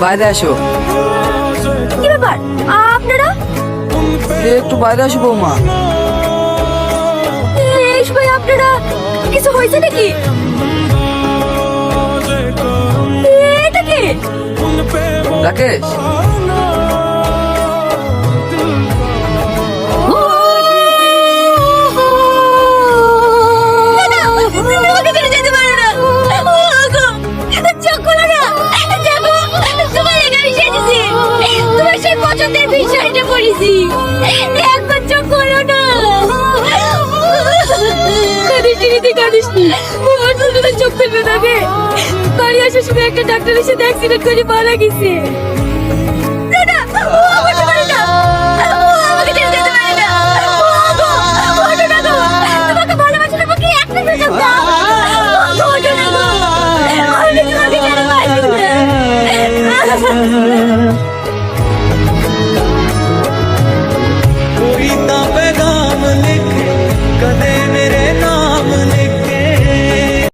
বাইরে আসো। কি ব্যাপার আপনারা? একটু বাইরে আসো বৌমা। এই সময় আপনারা কিছু হয়েছে নাকি? এটা কি? রাকেশ, একটা ডাক্তারের সাথে অ্যাক্সিডেন্ট করে মারা গেছে। তোমাকে ভালোবাসি না বলে একটা সুযোগ দাও।